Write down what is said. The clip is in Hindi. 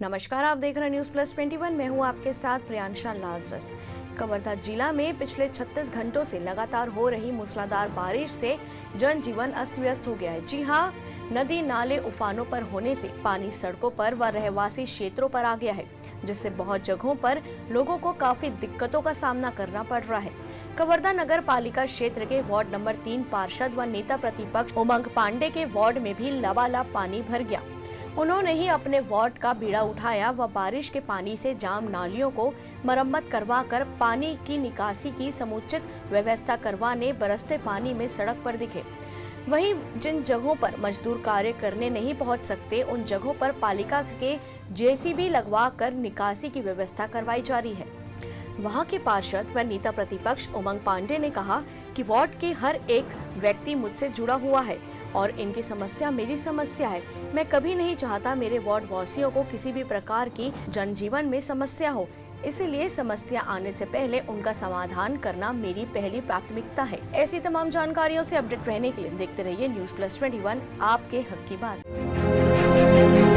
नमस्कार, आप देख रहे हैं न्यूज प्लस 21। मैं हूं आपके साथ प्रियांशा लाजरस। कवर्धा जिला में पिछले 36 घंटों से लगातार हो रही मूसलाधार बारिश से जनजीवन अस्त व्यस्त हो गया है। जी हां, नदी नाले उफानों पर होने से पानी सड़कों पर व रहवासी क्षेत्रों पर आ गया है, जिससे बहुत जगहों पर लोगों को काफी दिक्कतों का सामना करना पड़ रहा है। कवर्धा नगर पालिका क्षेत्र के वार्ड नंबर 3 पार्षद व नेता प्रतिपक्ष उमंग पांडे के वार्ड में भी लबालब पानी भर गया। उन्होंने ही अपने वार्ड का बीड़ा उठाया व बारिश के पानी से जाम नालियों को मरम्मत करवाकर पानी की निकासी की समुचित व्यवस्था करवाने बरसते पानी में सड़क पर दिखे। वहीं जिन जगहों पर मजदूर कार्य करने नहीं पहुंच सकते, उन जगहों पर पालिका के जेसीबी लगवाकर निकासी की व्यवस्था करवाई जा रही है। वहां के पार्षद व नेता प्रतिपक्ष उमंग पांडे ने कहा कि वार्ड के हर एक व्यक्ति मुझसे जुड़ा हुआ है और इनकी समस्या मेरी समस्या है। मैं कभी नहीं चाहता मेरे वार्ड वासियों को किसी भी प्रकार की जनजीवन में समस्या हो, इसीलिए समस्या आने से पहले उनका समाधान करना मेरी पहली प्राथमिकता है। ऐसी तमाम जानकारियों से अपडेट रहने के लिए देखते रहिए न्यूज प्लस 21, आपके हक की बात।